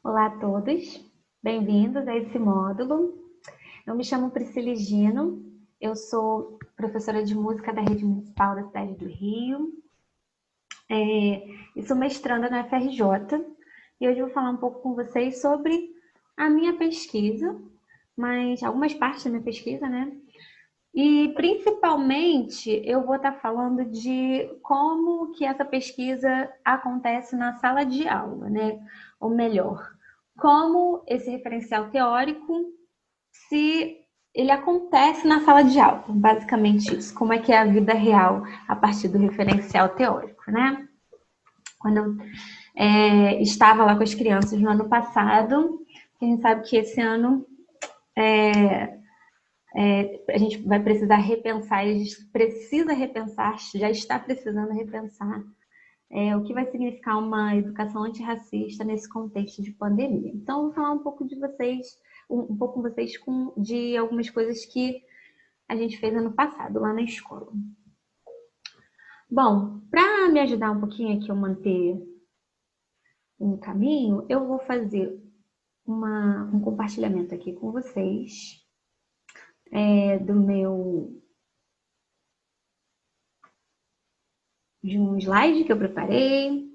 Olá a todos, bem-vindos a esse módulo. Eu me chamo Priscila Gino, eu sou professora de música da Rede Municipal da cidade do Rio e sou mestranda na FRJ. E hoje eu vou falar um pouco com vocês sobre a minha pesquisa, mas algumas partes da minha pesquisa, né? E principalmente eu vou estar falando de como que essa pesquisa acontece na sala de aula, né? Ou melhor, como esse referencial teórico, se ele acontece na sala de aula, basicamente isso. Como é que é a vida real a partir do referencial teórico, né? Quando eu estava lá com as crianças no ano passado, a gente sabe que esse ano a gente vai precisar repensar, a gente precisa repensar, já está precisando repensar o que vai significar uma educação antirracista nesse contexto de pandemia. Então, eu vou falar um pouco de vocês, um pouco com vocês de algumas coisas que a gente fez ano passado lá na escola. Bom, para me ajudar um pouquinho aqui a manter um caminho, eu vou fazer um compartilhamento aqui com vocês de um slide que eu preparei,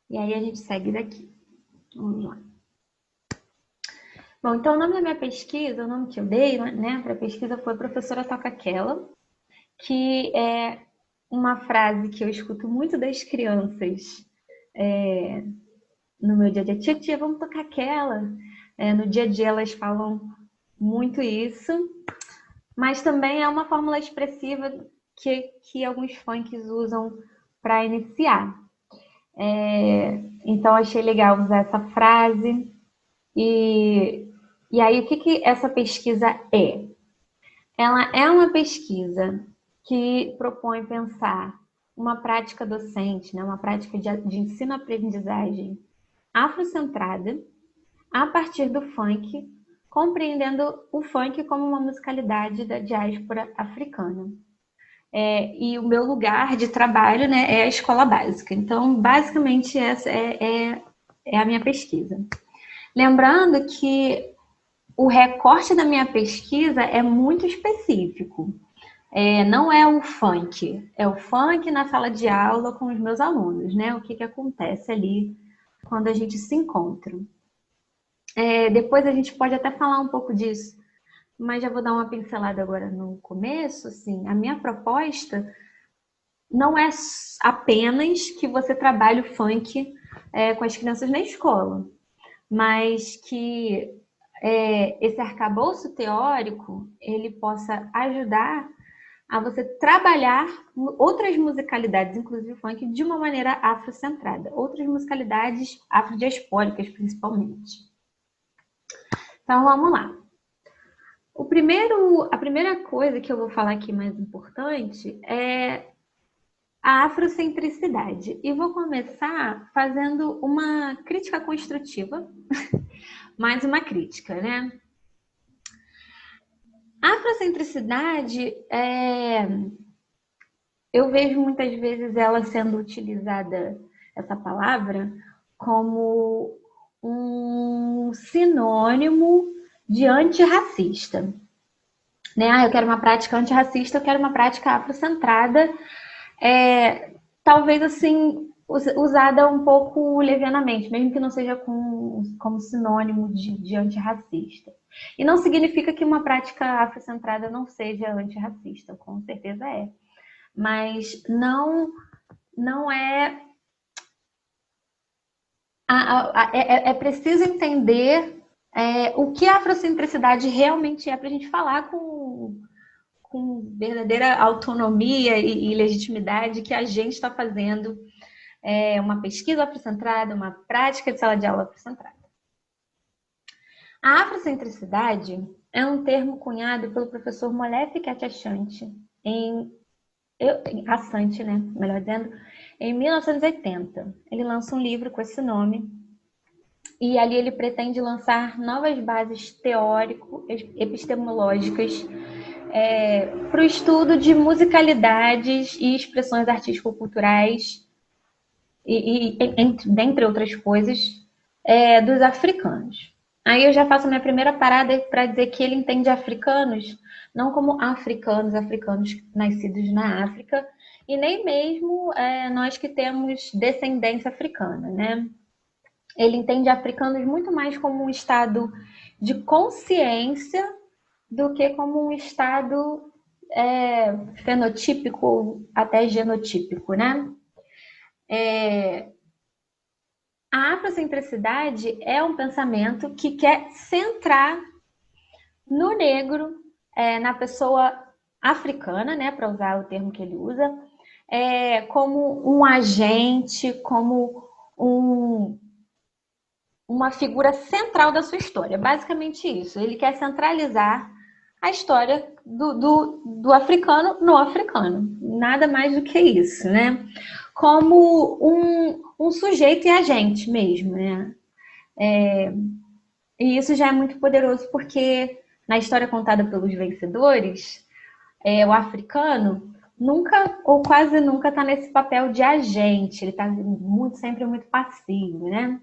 e aí a gente segue daqui. Vamos lá. Bom, então o nome da minha pesquisa, o nome que eu dei, né, para a pesquisa foi Professora Toca Aquela, que é uma frase que eu escuto muito das crianças no meu dia a dia. Tia, tia, vamos tocar aquela. No dia a dia elas falam muito isso, mas também é uma fórmula expressiva que alguns funks usam para iniciar. Então achei legal usar essa frase. E aí, o que essa pesquisa é? Ela é uma pesquisa que propõe pensar uma prática docente, né, uma prática de ensino-aprendizagem afrocentrada a partir do funk, compreendendo o funk como uma musicalidade da diáspora africana. E o meu lugar de trabalho, né, é a escola básica. Então, basicamente, essa é a minha pesquisa. Lembrando que o recorte da minha pesquisa é muito específico. Não é o funk, é o funk na sala de aula com os meus alunos, né? O que acontece ali quando a gente se encontra. Depois a gente pode até falar um pouco disso, mas já vou dar uma pincelada agora no começo. Assim, a minha proposta não é apenas que você trabalhe o funk com as crianças na escola, mas que esse arcabouço teórico ele possa ajudar a você trabalhar outras musicalidades, inclusive o funk, de uma maneira afrocentrada. Outras musicalidades afrodiaspóricas, principalmente. Então, vamos lá. A primeira coisa que eu vou falar aqui mais importante é a afrocentricidade. E vou começar fazendo uma crítica construtiva, mais uma crítica, né? A afrocentricidade, eu vejo muitas vezes ela sendo utilizada, essa palavra, como um sinônimo de antirracista. Né? Eu quero uma prática antirracista, eu quero uma prática afrocentrada, talvez assim, usada um pouco levianamente, mesmo que não seja como sinônimo de antirracista. E não significa que uma prática afrocentrada não seja antirracista, com certeza é. Mas não é... É preciso entender o que a afrocentricidade realmente é para a gente falar com verdadeira autonomia e legitimidade que a gente está fazendo uma pesquisa afrocentrada, uma prática de sala de aula afrocentrada. A afrocentricidade é um termo cunhado pelo professor Molefe Katiachante Assante, né? Melhor dizendo, em 1980. Ele lança um livro com esse nome e ali ele pretende lançar novas bases teórico-epistemológicas para o estudo de musicalidades e expressões artístico-culturais, dentre outras coisas, dos africanos. Aí eu já faço a minha primeira parada para dizer que ele entende africanos não como africanos nascidos na África, e nem mesmo nós que temos descendência africana, né? Ele entende africanos muito mais como um estado de consciência do que como um estado fenotípico, até genotípico, né? A afrocentricidade é um pensamento que quer centrar no negro, na pessoa africana, né, para usar o termo que ele usa, como um agente, como uma figura central da sua história. Basicamente isso. Ele quer centralizar a história do africano no africano. Nada mais do que isso, né? Como um sujeito e agente mesmo, né? E isso já é muito poderoso porque na história contada pelos vencedores, o africano nunca ou quase nunca está nesse papel de agente, ele está sempre muito passivo, né?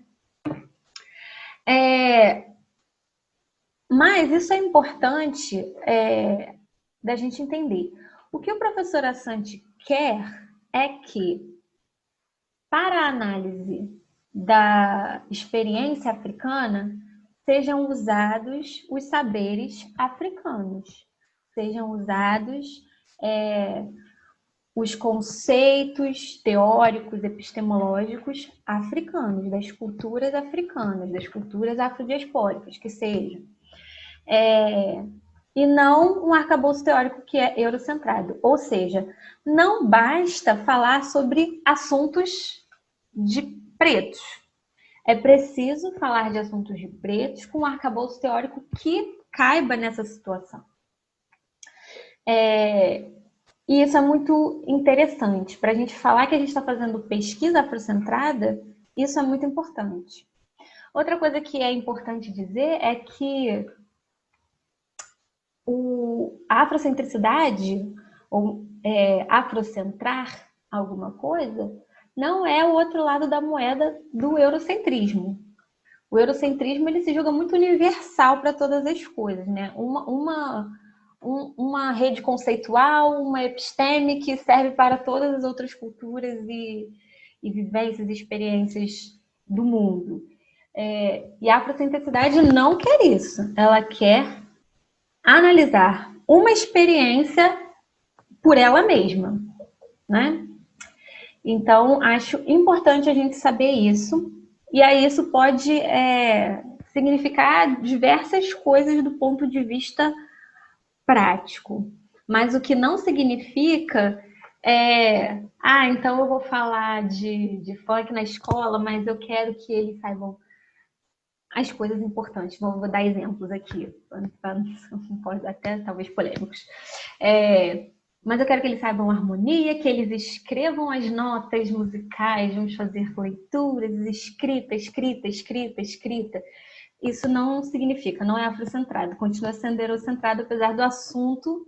Mas isso é importante da gente entender. O que o professor Assanti quer é que, para a análise da experiência africana, sejam usados os saberes africanos, sejam usados os conceitos teóricos, epistemológicos africanos, das culturas africanas, das culturas afrodiaspóricas, que sejam. E não um arcabouço teórico que é eurocentrado. Ou seja, não basta falar sobre assuntos de pretos. É preciso falar de assuntos de pretos com um arcabouço teórico que caiba nessa situação. E isso é muito interessante. Para a gente falar que a gente está fazendo pesquisa afrocentrada, isso é muito importante. Outra coisa que é importante dizer é que a afrocentricidade, ou afrocentrar alguma coisa, não é o outro lado da moeda do eurocentrismo. O eurocentrismo ele se julga muito universal para todas as coisas, né? Uma rede conceitual, uma episteme que serve para todas as outras culturas e vivências e experiências do mundo. E a afrocentricidade não quer isso. Ela quer analisar uma experiência por ela mesma, né? Então, acho importante a gente saber isso. E aí isso pode significar diversas coisas do ponto de vista prático. Mas o que não significa então eu vou falar de funk na escola, mas eu quero que eles saibam as coisas importantes. Vou dar exemplos aqui, até talvez polêmicos. Mas eu quero que eles saibam harmonia, que eles escrevam as notas musicais, vamos fazer leituras, escrita. Isso não significa, não é afrocentrado, continua sendo eurocentrado, apesar do assunto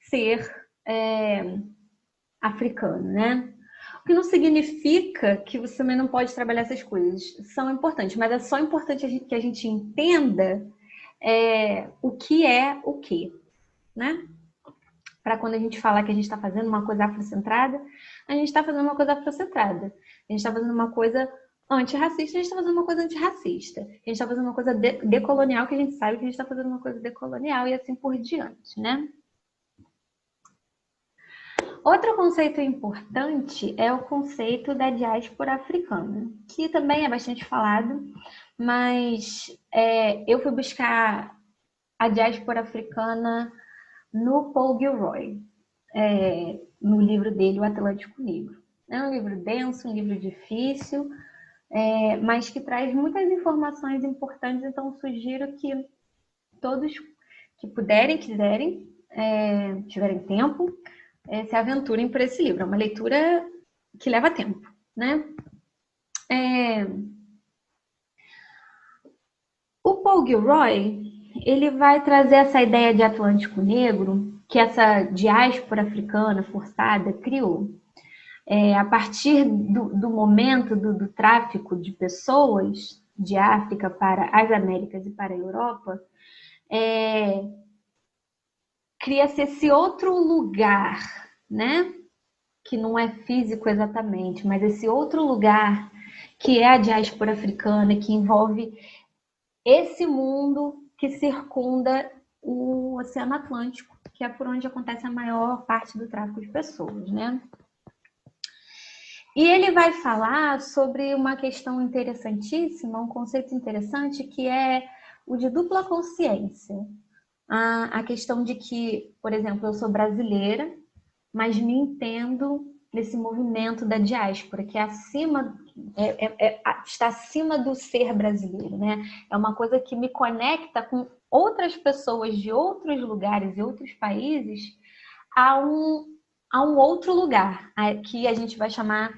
ser africano, né? O que não significa que você também não pode trabalhar essas coisas. São importantes, mas é só importante que a gente entenda o que é o quê, né? Para quando a gente falar que a gente está fazendo uma coisa afrocentrada, a gente está fazendo uma coisa afrocentrada. A gente está fazendo uma coisa antirracista, a gente está fazendo uma coisa antirracista. A gente está fazendo uma coisa decolonial, que a gente sabe que a gente está fazendo uma coisa decolonial e assim por diante, né? Outro conceito importante é o conceito da diáspora africana, que também é bastante falado, mas eu fui buscar a diáspora africana no Paul Gilroy, no livro dele, O Atlântico Negro. É um livro denso, um livro difícil, mas que traz muitas informações importantes, então sugiro que todos que puderem, quiserem, tiverem tempo, se aventurem por esse livro. É uma leitura que leva tempo, né? O Paul Gilroy, ele vai trazer essa ideia de Atlântico Negro, que essa diáspora africana forçada criou. A partir do momento do tráfico de pessoas, de África para as Américas e para a Europa, cria-se esse outro lugar, né? Que não é físico exatamente, mas esse outro lugar que é a diáspora africana, que envolve esse mundo que circunda o Oceano Atlântico, que é por onde acontece a maior parte do tráfico de pessoas, né? E ele vai falar sobre uma questão interessantíssima, um conceito interessante, que é o de dupla consciência. A questão de que, por exemplo, eu sou brasileira, mas me entendo nesse movimento da diáspora, que é está acima do ser brasileiro, né? É uma coisa que me conecta com outras pessoas de outros lugares e outros países a um outro lugar, que a gente vai chamar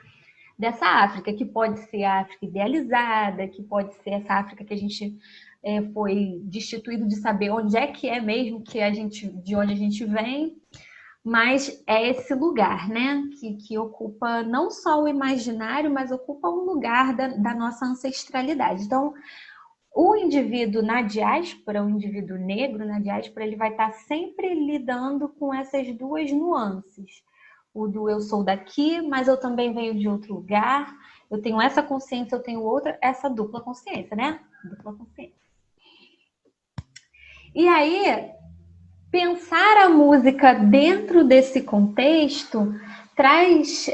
dessa África, que pode ser a África idealizada, que pode ser essa África que a gente foi destituído de saber onde é que é mesmo de onde a gente vem, mas é esse lugar, né, que ocupa não só o imaginário, mas ocupa um lugar da nossa ancestralidade. Então, o indivíduo na diáspora, o indivíduo negro na diáspora, ele vai estar sempre lidando com essas duas nuances. O do eu sou daqui, mas eu também venho de outro lugar, eu tenho essa consciência, eu tenho outra, essa dupla consciência, né? Dupla consciência. E aí, pensar a música dentro desse contexto traz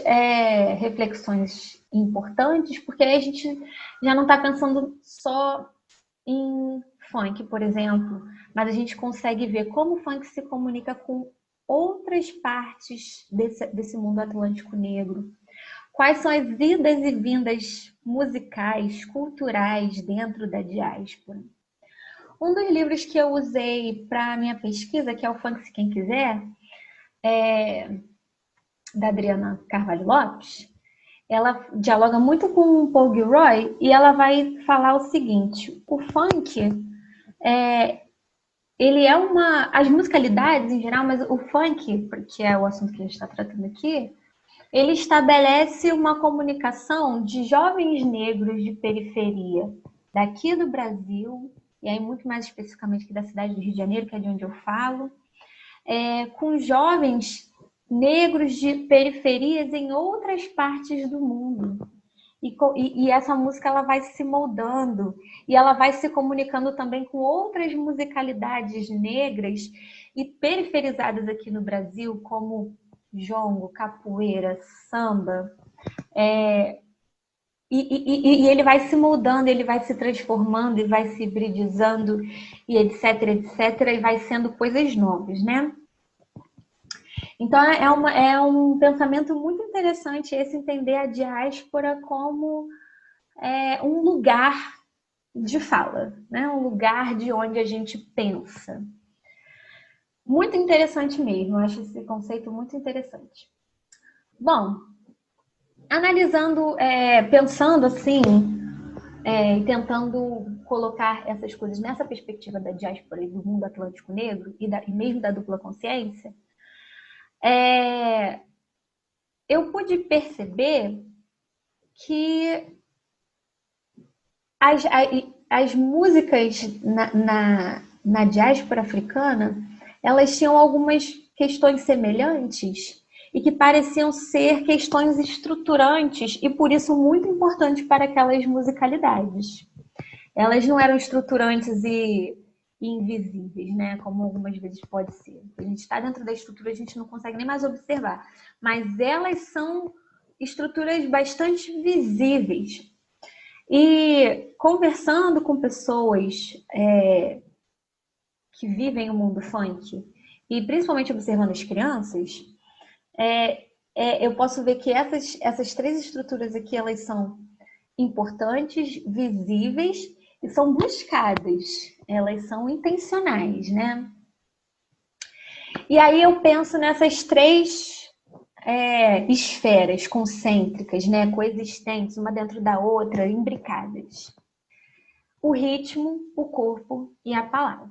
reflexões importantes, porque aí a gente já não está pensando só em funk, por exemplo, mas a gente consegue ver como o funk se comunica com outras partes desse mundo atlântico negro. Quais são as idas e vindas musicais, culturais dentro da diáspora? Um dos livros que eu usei para a minha pesquisa, que é o Funk Se Quem Quiser, da Adriana Carvalho Lopes, ela dialoga muito com o Paul Gilroy e ela vai falar o seguinte: o funk ele é as musicalidades em geral, mas o funk, que é o assunto que a gente está tratando aqui, ele estabelece uma comunicação de jovens negros de periferia daqui do Brasil, e aí muito mais especificamente aqui da cidade do Rio de Janeiro, que é de onde eu falo, com jovens negros de periferias em outras partes do mundo. E essa música ela vai se moldando e ela vai se comunicando também com outras musicalidades negras e periferizadas aqui no Brasil, como jongo, capoeira, samba. E ele vai se moldando, ele vai se transformando e vai se hibridizando e etc, etc, e vai sendo coisas novas, né? Então, é um pensamento muito interessante esse entender a diáspora como um lugar de fala, né? Um lugar de onde a gente pensa. Muito interessante mesmo, eu acho esse conceito muito interessante. Bom, analisando, pensando assim, e tentando colocar essas coisas nessa perspectiva da diáspora e do mundo atlântico negro e mesmo da dupla consciência, eu pude perceber que as músicas na diáspora africana, elas tinham algumas questões semelhantes e que pareciam ser questões estruturantes e, por isso, muito importantes para aquelas musicalidades. Elas não eram estruturantes e invisíveis, né? Como algumas vezes pode ser. A gente está dentro da estrutura, a gente não consegue nem mais observar. Mas elas são estruturas bastante visíveis. E conversando com pessoas que vivem o mundo funk, e principalmente observando as crianças, eu posso ver que essas três estruturas aqui, elas são importantes, visíveis e são buscadas. Elas são intencionais, né? E aí eu penso nessas três esferas concêntricas, né, coexistentes, uma dentro da outra, imbricadas. O ritmo, o corpo e a palavra.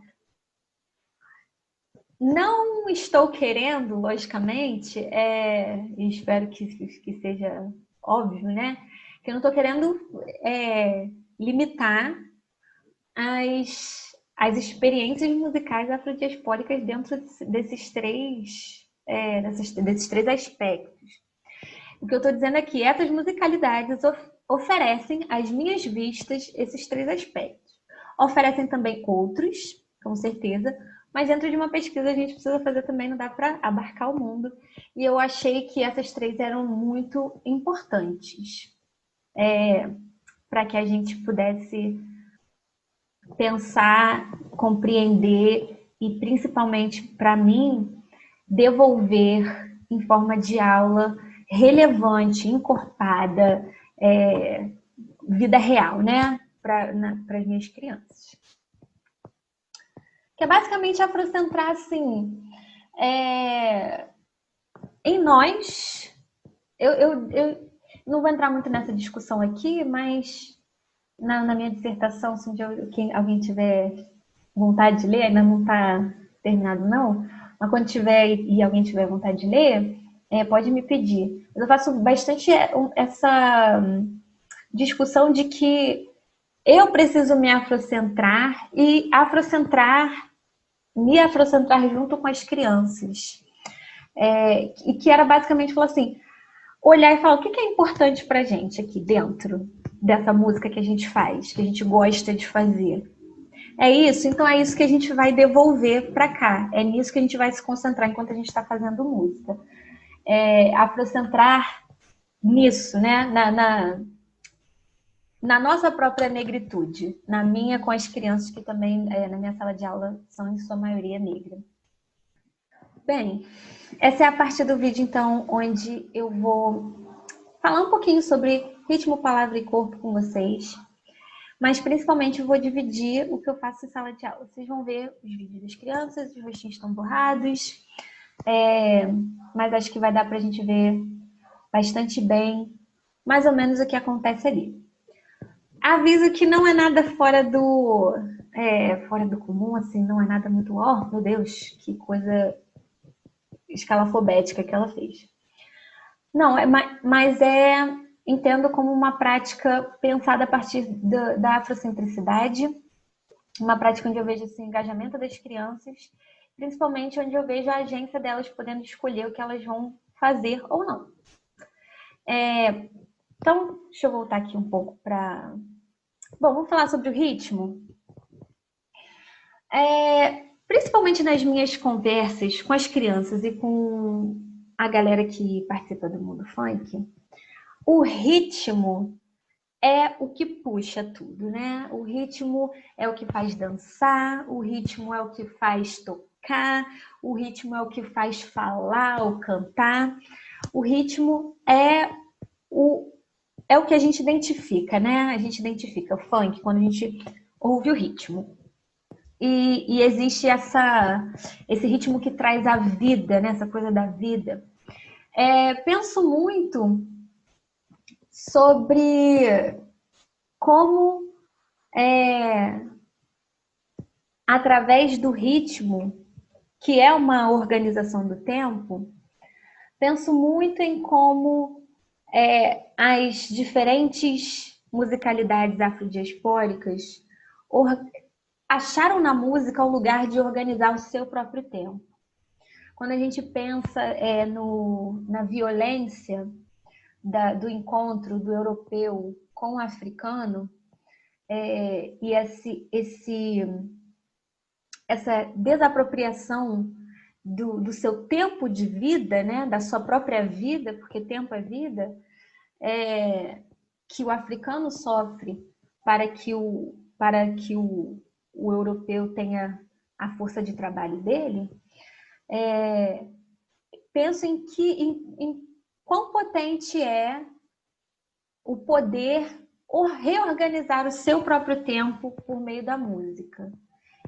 Não estou querendo, logicamente, e espero que seja óbvio, né, que eu não estou querendo limitar as experiências musicais afrodiaspóricas dentro desses três aspectos. O que eu estou dizendo aqui, essas musicalidades oferecem às minhas vistas esses três aspectos. Oferecem também outros, com certeza, mas dentro de uma pesquisa a gente precisa fazer também, não dá para abarcar o mundo. E eu achei que essas três eram muito importantes para que a gente pudesse pensar, compreender e, principalmente para mim, devolver em forma de aula relevante, encorpada, vida real, né, para as minhas crianças. Que é basicamente afrocentrar, assim, em nós. Eu não vou entrar muito nessa discussão aqui, mas na minha dissertação, se alguém tiver vontade de ler, ainda não está terminado não, mas quando tiver e alguém tiver vontade de ler, pode me pedir. Mas eu faço bastante essa discussão de que eu preciso me afrocentrar e me afrocentrar junto com as crianças. E que era basicamente falar assim, olhar e falar o que é importante pra gente aqui dentro dessa música que a gente faz, que a gente gosta de fazer. É isso? Então é isso que a gente vai devolver para cá. É nisso que a gente vai se concentrar enquanto a gente está fazendo música. Afrocentrar nisso, né? Na nossa própria negritude. Na minha com as crianças que também, na minha sala de aula, são em sua maioria negra. Bem, essa é a parte do vídeo, então, onde eu vou falar um pouquinho sobre ritmo, palavra e corpo com vocês. Mas, principalmente, eu vou dividir o que eu faço em sala de aula. Vocês vão ver os vídeos das crianças, os rostinhos estão borrados. Mas acho que vai dar pra gente ver bastante bem, mais ou menos, o que acontece ali. Aviso que não é nada fora do comum, assim, não é nada muito... Oh, meu Deus, que coisa escalafobética que ela fez. Não, mas entendo como uma prática pensada a partir da afrocentricidade, uma prática onde eu vejo esse engajamento das crianças, principalmente onde eu vejo a agência delas podendo escolher o que elas vão fazer ou não. Então, deixa eu voltar aqui um pouco para... Bom, vamos falar sobre o ritmo. Principalmente nas minhas conversas com as crianças e com a galera que participa do mundo funk, o ritmo é o que puxa tudo, né? O ritmo é o que faz dançar, o ritmo é o que faz tocar, o ritmo é o que faz falar ou cantar. O ritmo é o que a gente identifica, né? A gente identifica o funk quando a gente ouve o ritmo. E existe esse ritmo que traz a vida, né? Essa coisa da vida. Penso muito sobre como, através do ritmo, que é uma organização do tempo, penso muito em como as diferentes musicalidades afrodiaspóricas acharam na música o lugar de organizar o seu próprio tempo. Quando a gente pensa na violência do encontro do europeu com o africano, e essa desapropriação do seu tempo de vida, né, da sua própria vida, porque tempo é vida, que o africano sofre para que o europeu tenha a força de trabalho dele, penso em quão potente é o poder reorganizar o seu próprio tempo por meio da música.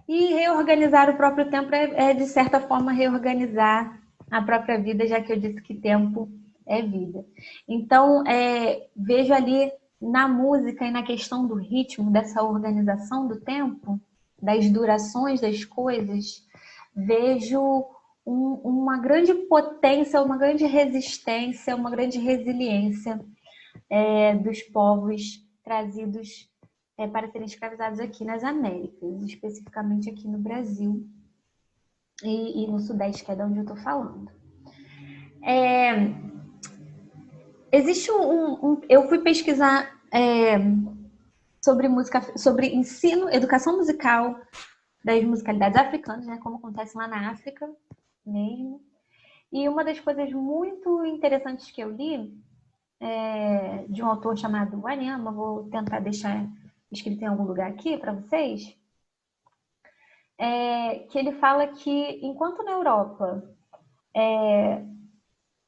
E reorganizar o próprio tempo de certa forma, reorganizar a própria vida, já que eu disse que tempo é vida. Então, vejo ali na música e na questão do ritmo, dessa organização do tempo, das durações das coisas, vejo uma grande potência, uma grande resistência, uma grande resiliência dos povos trazidos para serem escravizados aqui nas Américas, especificamente aqui no Brasil e no Sudeste, que é de onde eu estou falando. Existe eu fui pesquisar sobre música, sobre ensino, educação musical das musicalidades africanas, né, como acontece lá na África mesmo. E uma das coisas muito interessantes que eu li de um autor chamado Wanyama, vou tentar deixar escrito em algum lugar aqui para vocês, que ele fala que enquanto na Europa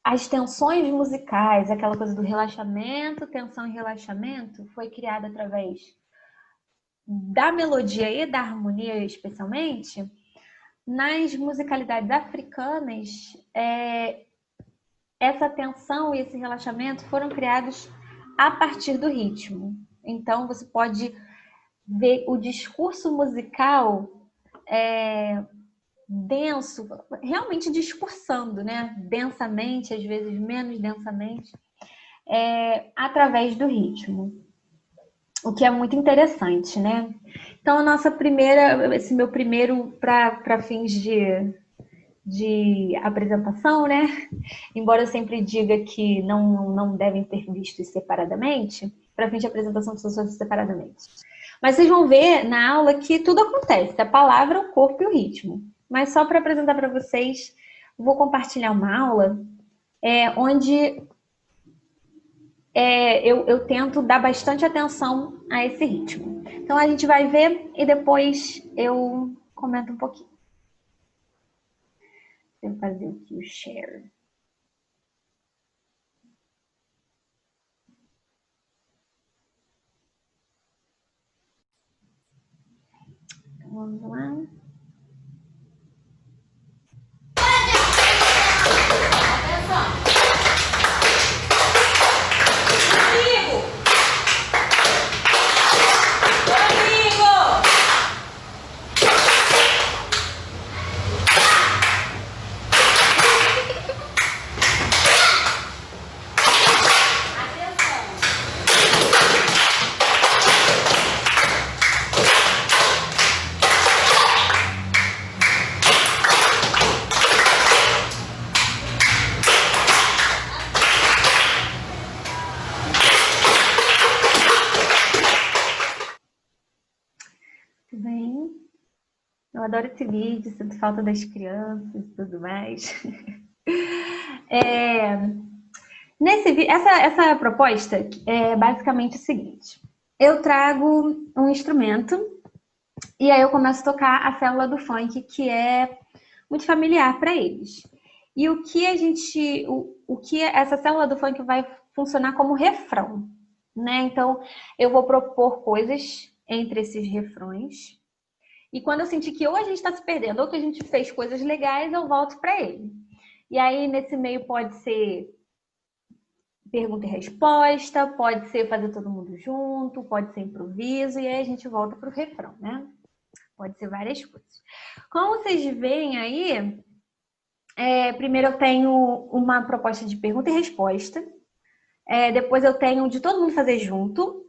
as tensões musicais, aquela coisa do relaxamento, tensão e relaxamento, foi criada através da melodia e da harmonia, especialmente, nas musicalidades africanas, essa tensão e esse relaxamento foram criados a partir do ritmo. Então, você pode ver o discurso musical denso, realmente discursando, né? Densamente, às vezes menos densamente, através do ritmo. O que é muito interessante, né? Então, a nossa primeira, esse meu primeiro, para fins de apresentação, né? Embora eu sempre diga que não devem ter vistos separadamente, para fins de apresentação são separadamente. Mas vocês vão ver na aula que tudo acontece, a palavra, o corpo e o ritmo. Mas só para apresentar para vocês, vou compartilhar uma aula onde eu tento dar bastante atenção a esse ritmo. Então a gente vai ver e depois eu comento um pouquinho. Deixa eu fazer aqui o share. Então, vamos lá. Eu adoro esse vídeo, sinto falta das crianças e tudo mais. Essa proposta é basicamente o seguinte. Eu trago um instrumento e aí eu começo a tocar a célula do funk, que é muito familiar para eles. E o que essa célula do funk vai funcionar como refrão, né? Então, eu vou propor coisas entre esses refrões. E quando eu sentir que ou a gente está se perdendo ou que a gente fez coisas legais, eu volto para ele. E aí, nesse meio, pode ser pergunta e resposta, pode ser fazer todo mundo junto, pode ser improviso, e aí a gente volta para o refrão, né? Pode ser várias coisas. Como vocês veem aí, primeiro eu tenho uma proposta de pergunta e resposta, depois eu tenho de todo mundo fazer junto,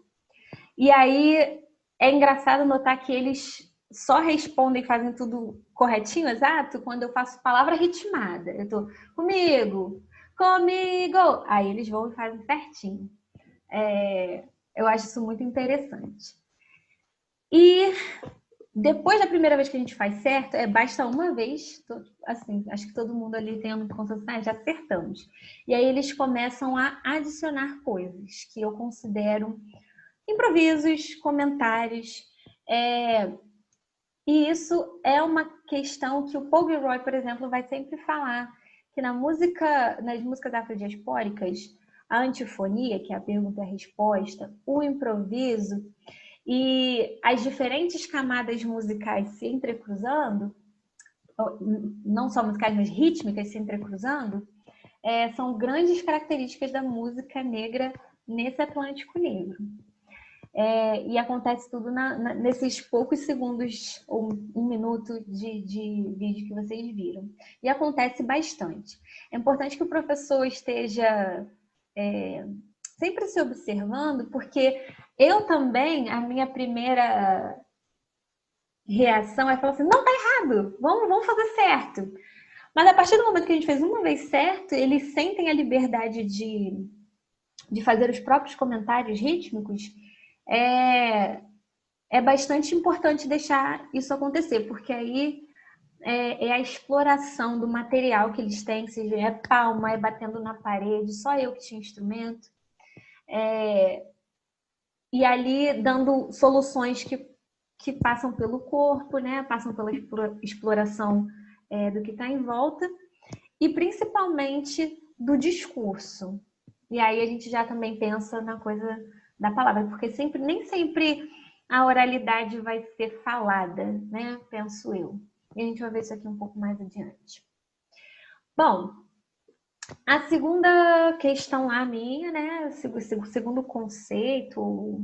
e aí é engraçado notar que eles só respondem e fazem tudo corretinho, exato, quando eu faço palavra ritmada. Eu tô comigo, aí eles vão e fazem certinho. Eu acho isso muito interessante. E depois da primeira vez que a gente faz certo, basta uma vez, assim, acho que todo mundo ali tem uma consciência, já acertamos. E aí eles começam a adicionar coisas que eu considero improvisos, comentários, e isso é uma questão que o Paul Gilroy, por exemplo, vai sempre falar, que nas músicas afrodiaspóricas, a antifonia, que é a pergunta e a resposta, o improviso e as diferentes camadas musicais se entrecruzando, não só musicais, mas rítmicas se entrecruzando, são grandes características da música negra nesse Atlântico Negro. E acontece tudo nesses poucos segundos ou um minuto de vídeo que vocês viram. E acontece bastante. É importante que o professor esteja sempre se observando, porque eu também, a minha primeira reação é falar assim, não, tá errado, vamos fazer certo. Mas a partir do momento que a gente fez uma vez certo, eles sentem a liberdade de fazer os próprios comentários rítmicos, é bastante importante deixar isso acontecer, porque aí é a exploração do material que eles têm, seja é palma, é batendo na parede, só eu que tinha instrumento, e ali dando soluções que passam pelo corpo, né? Passam pela exploração do que está em volta, e principalmente do discurso. E aí a gente já também pensa na coisa da palavra, porque nem sempre a oralidade vai ser falada, né? Penso eu. E a gente vai ver isso aqui um pouco mais adiante. Bom, a segunda questão lá minha, né? O segundo conceito,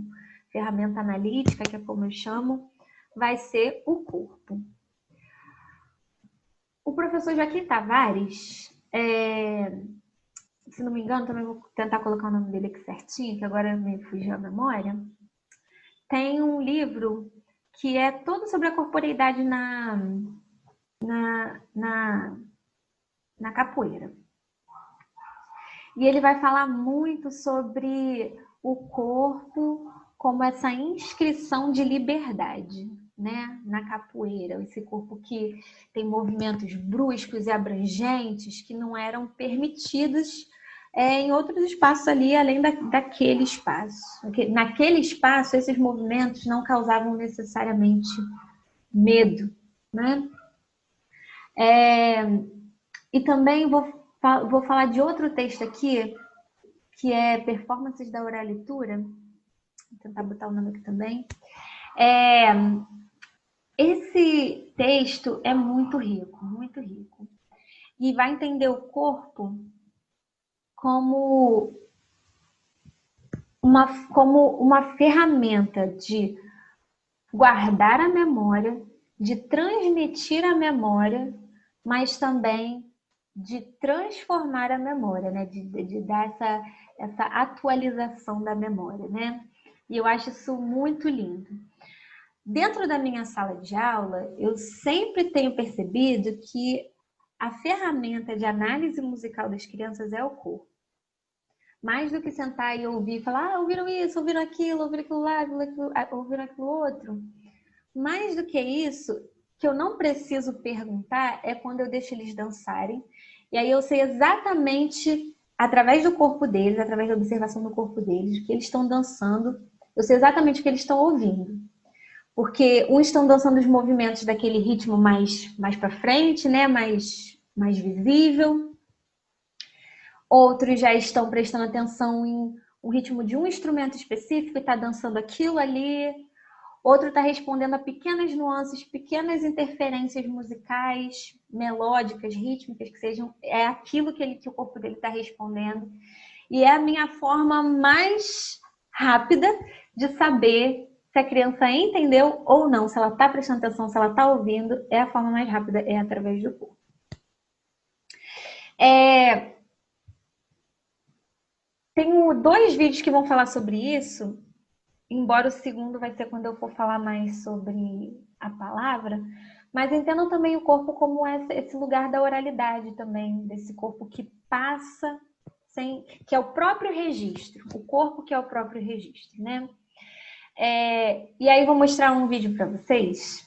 ferramenta analítica, que é como eu chamo, vai ser o corpo. O professor Joaquim Tavares, se não me engano, também vou tentar colocar o nome dele aqui certinho, que agora me fugiu a memória, tem um livro que é todo sobre a corporeidade na capoeira. E ele vai falar muito sobre o corpo como essa inscrição de liberdade, né, na capoeira. Esse corpo que tem movimentos bruscos e abrangentes que não eram permitidos em outros espaços ali, além daquele espaço. Naquele espaço, esses movimentos não causavam necessariamente medo, né? E também vou falar de outro texto aqui, que é Performances da Oralitura. Vou tentar botar o nome aqui também. Esse texto é muito rico, muito rico. E vai entender o corpo como uma ferramenta de guardar a memória, de transmitir a memória, mas também de transformar a memória, né? De dar essa atualização da memória, né? E eu acho isso muito lindo. Dentro da minha sala de aula, eu sempre tenho percebido que a ferramenta de análise musical das crianças é o corpo. Mais do que sentar e ouvir, falar, ouviram isso, ouviram aquilo lá, ouviram aquilo outro. Mais do que isso, que eu não preciso perguntar é quando eu deixo eles dançarem. E aí eu sei exatamente, através do corpo deles, através da observação do corpo deles, o que eles estão dançando. Eu sei exatamente o que eles estão ouvindo. Porque uns estão dançando os movimentos daquele ritmo mais para frente, né? mais visível. Outros já estão prestando atenção em o ritmo de um instrumento específico e está dançando aquilo ali. Outro está respondendo a pequenas nuances, pequenas interferências musicais, melódicas, rítmicas, que sejam aquilo que o corpo dele está respondendo. E é a minha forma mais rápida de saber se a criança entendeu ou não, se ela está prestando atenção, se ela está ouvindo, é a forma mais rápida, é através do corpo. Tenho 2 vídeos que vão falar sobre isso, embora o segundo vai ser quando eu for falar mais sobre a palavra, mas entendam também o corpo como esse lugar da oralidade também, desse corpo que passa, que é o próprio registro, o corpo que é o próprio registro, né? E aí vou mostrar um vídeo para vocês,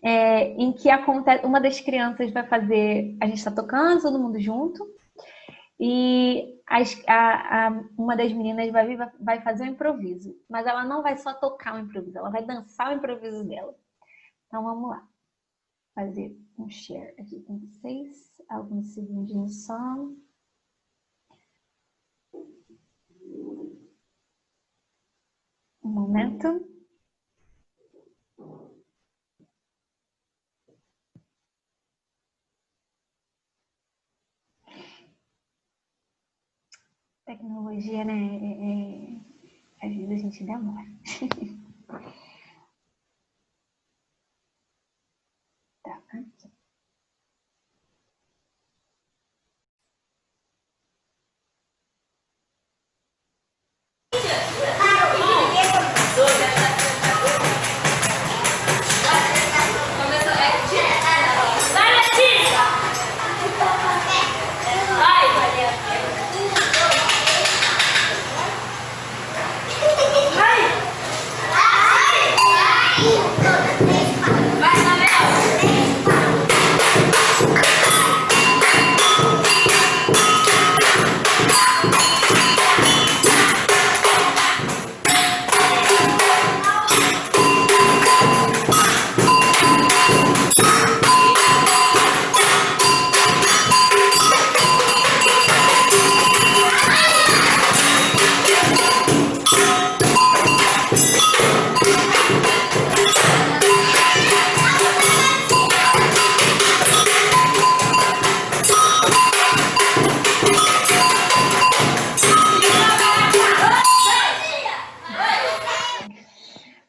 em que acontece, uma das crianças vai fazer, a gente está tocando, todo mundo junto, e uma das meninas vai fazer um improviso, mas ela não vai só tocar o improviso, ela vai dançar o improviso dela. Então vamos lá, fazer um share aqui com vocês, alguns segundinhos só. Um momento. Tecnologia, né? Às vezes a gente demora. Tá, aqui.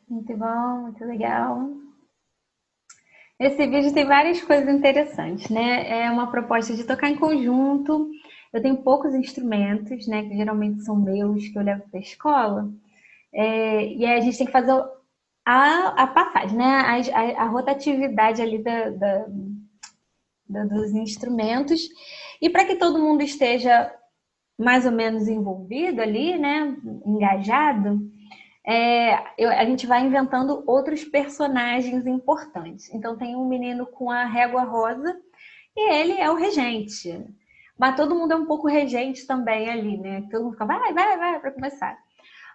Muito bom, muito legal. Esse vídeo tem várias coisas interessantes, né? É uma proposta de tocar em conjunto. Eu tenho poucos instrumentos, né? Que geralmente são meus, que eu levo para a escola. E aí a gente tem que fazer a passagem, né? A rotatividade ali dos instrumentos. E para que todo mundo esteja mais ou menos envolvido ali, né? Engajado. A gente vai inventando outros personagens importantes. Então tem um menino com a régua rosa e ele é o regente. Mas todo mundo é um pouco regente também ali, né? Todo mundo fica, vai, para começar.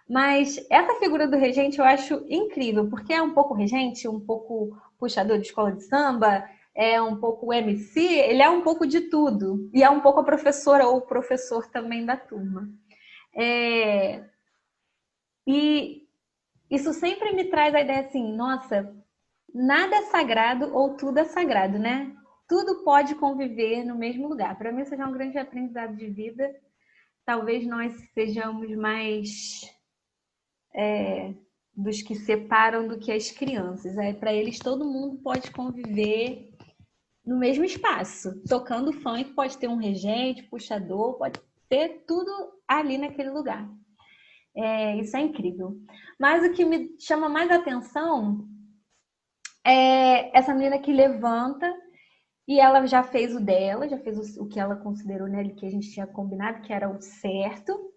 Mas essa figura do regente eu acho incrível, porque é um pouco regente, um pouco puxador de escola de samba, é um pouco MC, ele é um pouco de tudo. E é um pouco a professora ou o professor também da turma. E isso sempre me traz a ideia assim, nossa, nada é sagrado ou tudo é sagrado, né? Tudo pode conviver no mesmo lugar. Para mim, isso já é um grande aprendizado de vida. Talvez nós sejamos mais dos que separam do que as crianças. Para eles, todo mundo pode conviver no mesmo espaço. Tocando funk, pode ter um regente, puxador, pode ter tudo ali naquele lugar. Isso é incrível. Mas o que me chama mais atenção é essa menina que levanta e ela já fez o dela, já fez o que ela considerou, né, que a gente tinha combinado, que era o certo.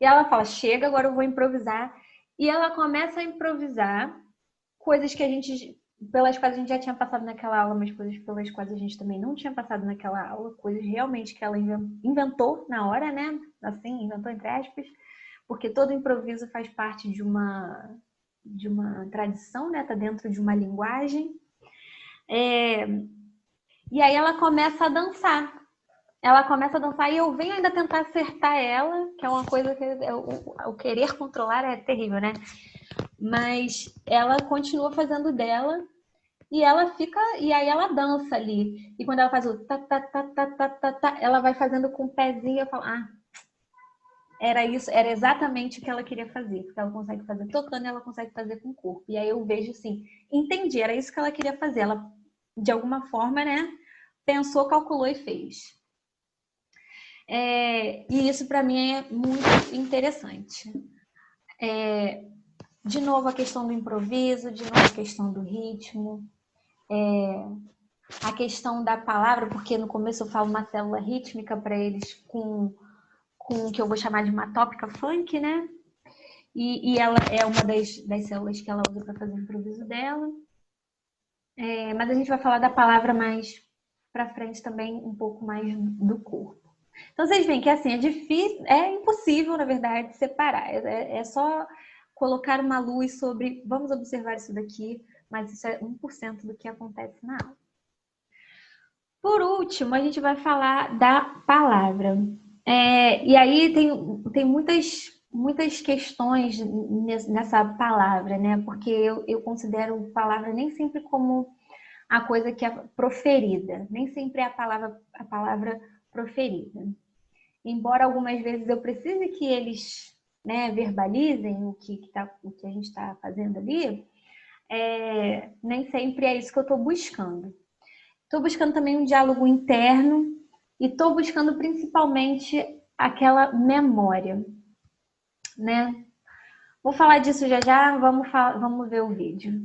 E ela fala, chega, agora eu vou improvisar. E ela começa a improvisar coisas pelas quais a gente já tinha passado naquela aula, mas coisas pelas quais a gente também não tinha passado naquela aula, coisas realmente que ela inventou na hora, né? Assim, inventou entre aspas, porque todo improviso faz parte de uma tradição, né? Tá dentro de uma linguagem. E aí ela começa a dançar. E eu venho ainda tentar acertar ela, que é uma coisa que o querer controlar é terrível, né? Mas ela continua fazendo dela e aí ela dança ali. E quando ela faz o ta ta ta ta ta ta, ta ela vai fazendo com o pezinho e eu falo, era isso, era exatamente o que ela queria fazer, porque ela consegue fazer tocando e ela consegue fazer com o corpo. E aí eu vejo assim, entendi, era isso que ela queria fazer. Ela, de alguma forma, né, pensou, calculou e fez. E isso para mim é muito interessante. De novo a questão do improviso, de novo a questão do ritmo, a questão da palavra, porque no começo eu falo uma célula rítmica para eles com o que eu vou chamar de uma tópica funk, né? E ela é uma das células que ela usa para fazer o improviso dela. Mas a gente vai falar da palavra mais para frente também, um pouco mais do corpo. Então vocês veem que assim, é difícil, é impossível, na verdade, separar. É só colocar uma luz sobre, vamos observar isso daqui, mas isso é 1% do que acontece na aula. Por último, a gente vai falar da palavra. E aí tem muitas questões nessa palavra, né? Porque eu considero palavra nem sempre como a coisa que é proferida, nem sempre é a palavra proferida. Embora algumas vezes eu precise que eles, né, verbalizem o que a gente está fazendo ali, nem sempre é isso que eu estou buscando. Estou buscando também um diálogo interno e estou buscando principalmente aquela memória, né? Vou falar disso já, vamos ver o vídeo.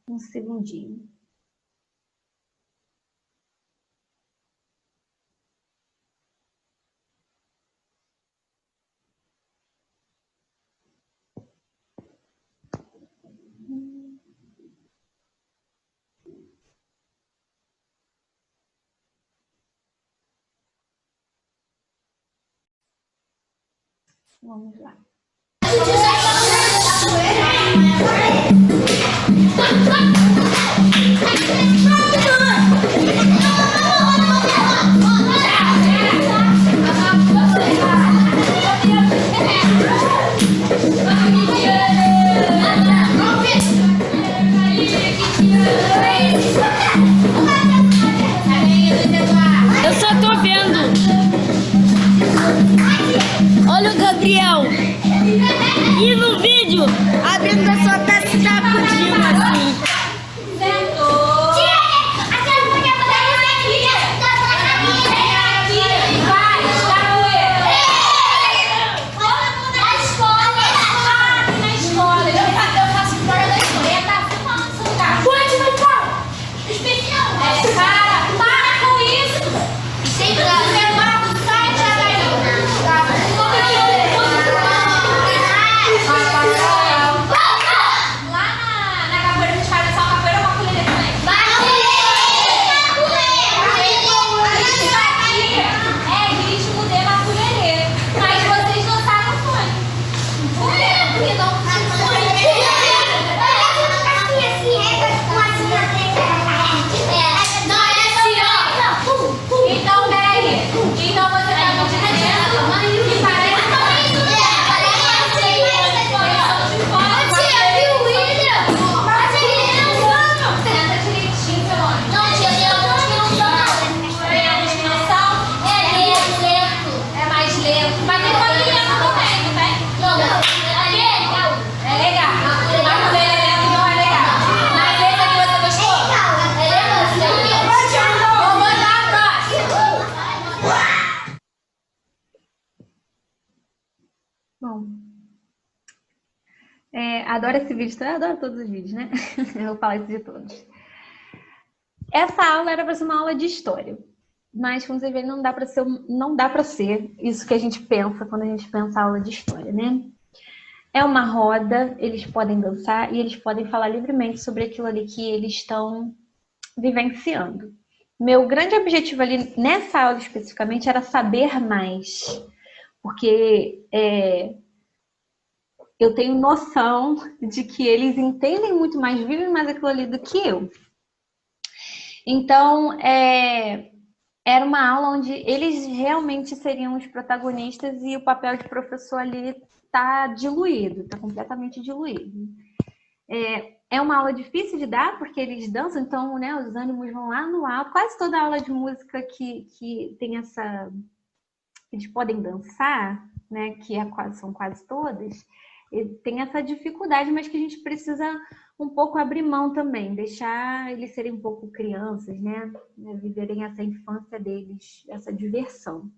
Um segundinho. Vamos lá. Bicho, a pessoa tá se sacudindo assim. Adoro esse vídeo, eu adoro todos os vídeos, né? Eu vou falar isso de todos. Essa aula era para ser uma aula de história, mas como vocês veem, não dá para ser isso que a gente pensa quando a gente pensa aula de história, né? É uma roda, eles podem dançar e eles podem falar livremente sobre aquilo ali que eles estão vivenciando. Meu grande objetivo ali nessa aula especificamente era saber mais, porque eu tenho noção de que eles entendem muito mais, vivem mais aquilo ali do que eu. Então, era uma aula onde eles realmente seriam os protagonistas e o papel de professor ali está diluído, está completamente diluído. É uma aula difícil de dar, porque eles dançam, então, né, os ânimos vão lá no alto. Quase toda aula de música que tem essa... eles podem dançar, né, são quase todas, tem essa dificuldade, mas que a gente precisa um pouco abrir mão também, deixar eles serem um pouco crianças, né, viverem essa infância deles, essa diversão.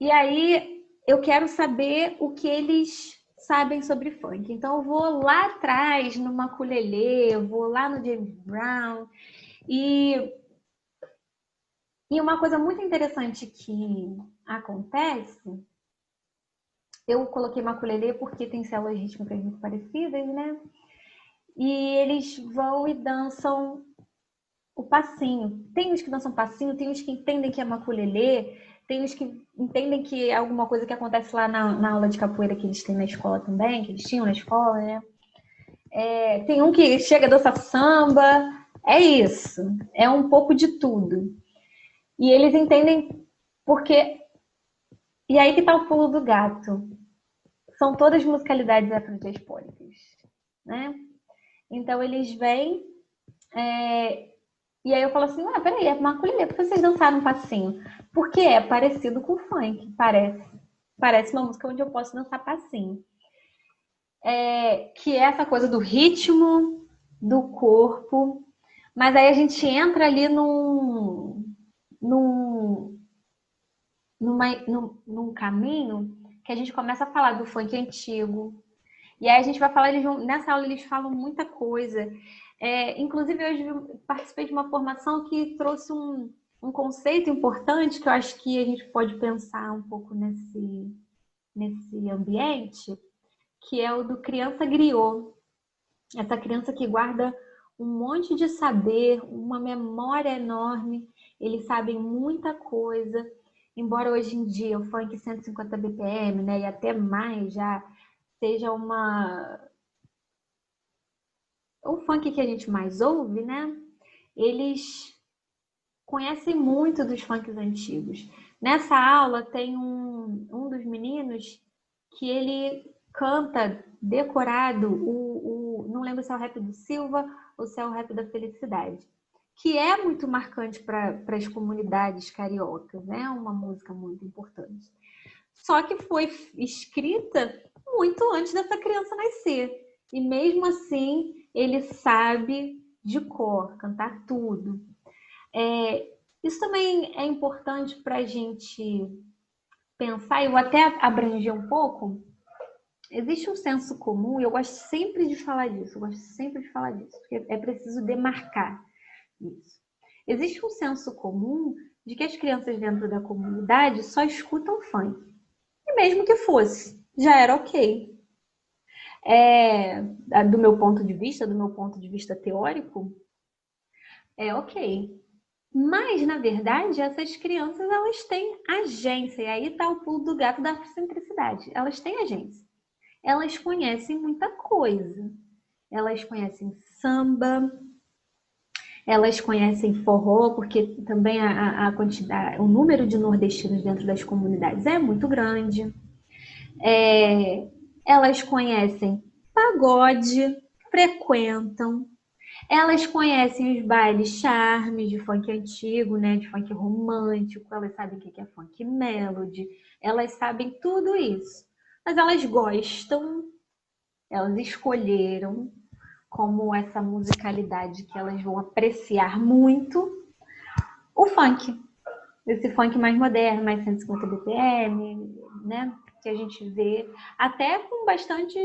E aí, eu quero saber o que eles sabem sobre funk. Então, eu vou lá atrás, no ukulele, eu vou lá no James Brown. E uma coisa muito interessante que acontece, eu coloquei ukulele porque tem células rítmicas muito parecidas, né? E eles vão e dançam o passinho. Tem uns que dançam passinho, tem uns que entendem que é ukulele, tem uns que entendem que é alguma coisa que acontece lá na aula de capoeira que eles têm na escola também, que eles tinham na escola, né? Tem um que chega a dançar samba. É isso. É um pouco de tudo. E eles entendem porque... E aí que tá o pulo do gato. São todas musicalidades afrodiaspóricas, né? Então eles vêm... E aí eu falo assim, peraí, é ukulele, por que vocês dançaram um passinho? Porque é parecido com funk, parece uma música onde eu posso dançar passinho. Que é essa coisa do ritmo, do corpo, mas aí a gente entra ali num caminho que a gente começa a falar do funk antigo. E aí a gente vai falar, nessa aula eles falam muita coisa. Inclusive, hoje eu participei de uma formação que trouxe um conceito importante que eu acho que a gente pode pensar um pouco nesse ambiente, que é o do criança griot. Essa criança que guarda um monte de saber, uma memória enorme, eles sabem muita coisa, embora hoje em dia o funk 150 BPM, né, e até mais já seja o funk que a gente mais ouve, né? Eles conhecem muito dos funks antigos. Nessa aula tem um dos meninos que ele canta decorado não lembro se é o rap do Silva ou se é o rap da Felicidade, que é muito marcante para as comunidades cariocas, né? Uma música muito importante. só que foi escrita muito antes dessa criança nascer. E mesmo assim, ele sabe de cor, cantar tudo. Isso também é importante para a gente pensar, eu até abranger um pouco. Existe um senso comum, e eu gosto sempre de falar disso, porque é preciso demarcar isso. Existe um senso comum de que as crianças dentro da comunidade só escutam funk. E mesmo que fosse, já era ok. Do meu ponto de vista teórico, é ok. Mas, na verdade, essas crianças, elas têm agência. E aí está o pulo do gato da afrocentricidade. Elas têm agência. Elas conhecem muita coisa. Elas conhecem samba, elas conhecem forró, porque também a quantidade, o número de nordestinos dentro das comunidades é muito grande. Elas conhecem pagode, frequentam. Elas conhecem os bailes charmes de funk antigo, né? De funk romântico. Elas sabem o que é funk melody. Elas sabem tudo isso. Mas elas gostam, elas escolheram como essa musicalidade que elas vão apreciar muito o funk. Esse funk mais moderno, mais 150 BPM, né? Que a gente vê, até com bastante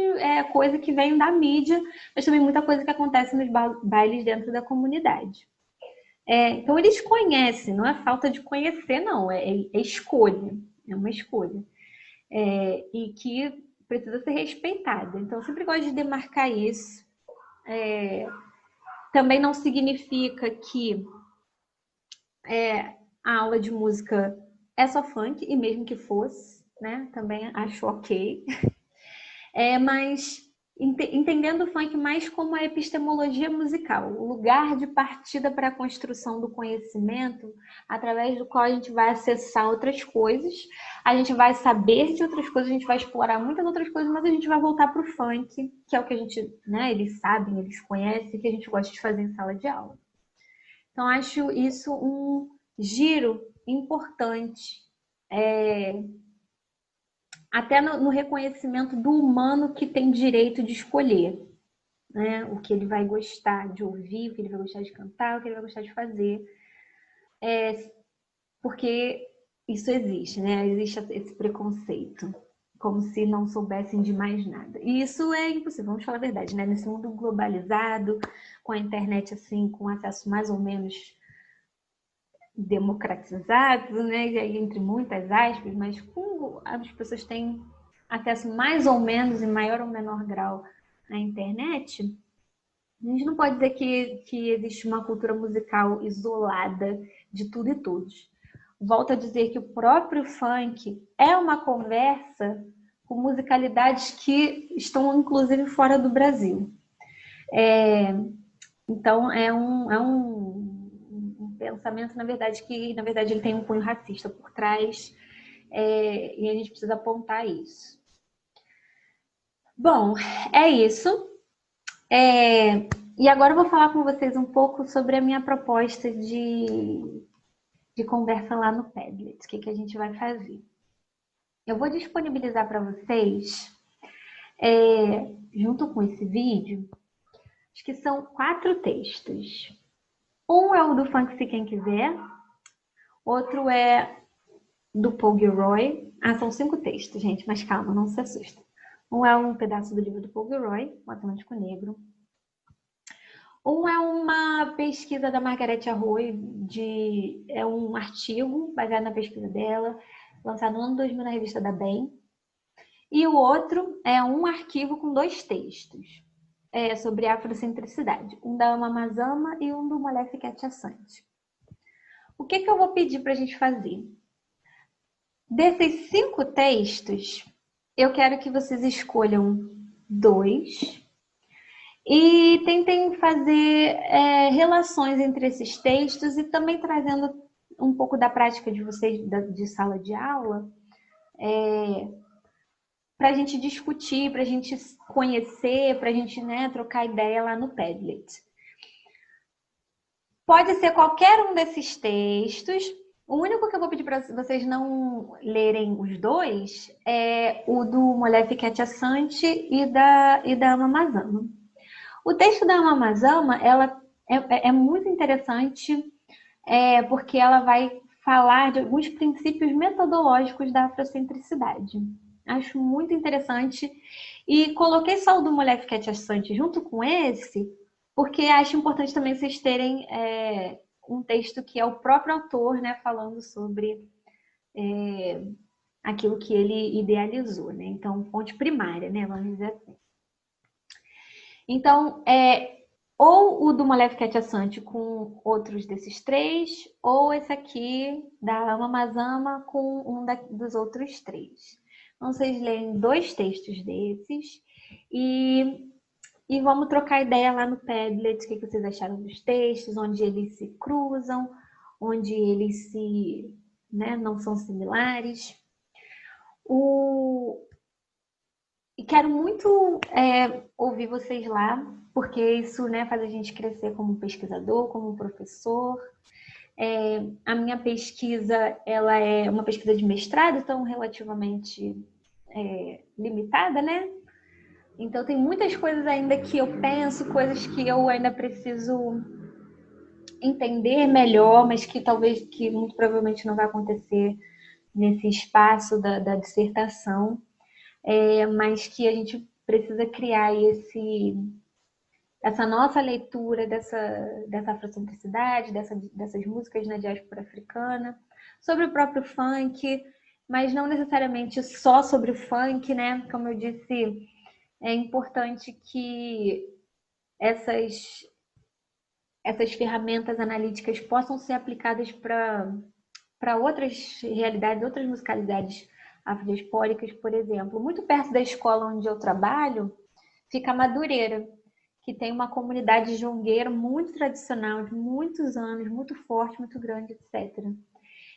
coisa que vem da mídia, mas também muita coisa que acontece nos bailes dentro da comunidade. Então eles conhecem, não é falta de conhecer, não, é escolha, é uma escolha. E que precisa ser respeitada. Então eu sempre gosto de demarcar isso. Também não significa que a aula de música é só funk, e mesmo que fosse, né? Também acho ok. Mas entendendo o funk mais como a epistemologia musical, o lugar de partida para a construção do conhecimento, através do qual a gente vai acessar outras coisas, a gente vai saber de outras coisas, a gente vai explorar muitas outras coisas, mas a gente vai voltar para o funk, que é o que a gente, né, eles sabem, eles conhecem, que a gente gosta de fazer em sala de aula. Então, acho isso um giro importante, até no reconhecimento do humano que tem direito de escolher, né? O que ele vai gostar de ouvir, o que ele vai gostar de cantar, o que ele vai gostar de fazer. Porque isso existe, né? Existe esse preconceito, como se não soubessem de mais nada. E isso é impossível, vamos falar a verdade, né? Nesse mundo globalizado, com a internet assim, com acesso mais ou menos democratizado, né? E aí, entre muitas aspas, mas como as pessoas têm acesso mais ou menos, em maior ou menor grau, à internet, a gente não pode dizer que existe uma cultura musical isolada de tudo e todos. Volto a dizer que o próprio funk é uma conversa com musicalidades que estão, inclusive, fora do Brasil. Então, é um pensamento, na verdade, ele tem um cunho racista por trás, e a gente precisa apontar isso. Bom, é isso. E agora eu vou falar com vocês um pouco sobre a minha proposta de conversa lá no Padlet. O que a gente vai fazer? Eu vou disponibilizar para vocês, junto com esse vídeo, acho que são 4 textos. Um é o do Funk Se Quem Quiser, outro é do Paul Gilroy. São 5 textos, gente, mas calma, não se assusta. Um é um pedaço do livro do Paul Gilroy, Matemático Negro. Um é uma pesquisa da Margarete Arroyo, é um artigo baseado na pesquisa dela, lançado no ano 2000 na revista da Bem. E o outro é um arquivo com 2 textos sobre afrocentricidade. Um da Ama Mazama e um do Molefe Assante. O que eu vou pedir para a gente fazer? Desses 5 textos, eu quero que vocês escolham 2 e tentem fazer relações entre esses textos e também trazendo um pouco da prática de vocês de sala de aula, para a gente discutir, para a gente conhecer, para a gente, né, trocar ideia lá no Padlet. Pode ser qualquer um desses textos, O único que eu vou pedir para vocês não lerem os dois é o do Molefe Assante e da Ama Mazama. O texto da Ama Mazama, ela é muito interessante, porque ela vai falar de alguns princípios metodológicos da afrocentricidade. Acho muito interessante. E coloquei só o do Molefe Assante junto com esse, porque acho importante também vocês terem um texto que é o próprio autor, né, falando sobre aquilo que ele idealizou, né? Então, fonte primária, né? Vamos dizer assim. Então, ou o do Molefe Assante com outros desses três, ou esse aqui da Ama Mazama com dos outros três. Então, vocês leem 2 textos desses e vamos trocar ideia lá no Padlet, o que vocês acharam dos textos, onde eles se cruzam, onde eles não são similares. E quero muito ouvir vocês lá, porque isso, né, faz a gente crescer como pesquisador, como professor. A minha pesquisa, ela é uma pesquisa de mestrado, então relativamente limitada, né? Então tem muitas coisas ainda que eu penso, coisas que eu ainda preciso entender melhor, mas que muito provavelmente não vai acontecer nesse espaço da dissertação, mas que a gente precisa criar essa nossa leitura dessa afrocentricidade, dessas músicas na diáspora africana, sobre o próprio funk, mas não necessariamente só sobre o funk, né? Como eu disse, é importante que essas ferramentas analíticas possam ser aplicadas para outras realidades, outras musicalidades afrodiaspóricas, por exemplo. Muito perto da escola onde eu trabalho, fica a Madureira, que tem uma comunidade jongueira muito tradicional, de muitos anos, muito forte, muito grande, etc.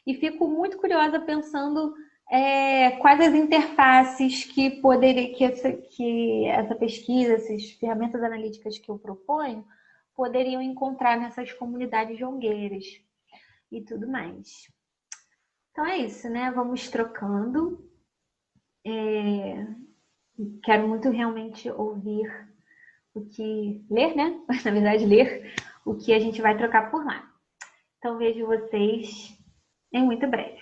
E fico muito curiosa pensando quais as interfaces que essa pesquisa, essas ferramentas analíticas que eu proponho, poderiam encontrar nessas comunidades jongueiras e tudo mais. Então é isso, né? Vamos trocando. Quero muito realmente ler, né? Na verdade, ler o que a gente vai trocar por lá. Então vejo vocês em muito breve.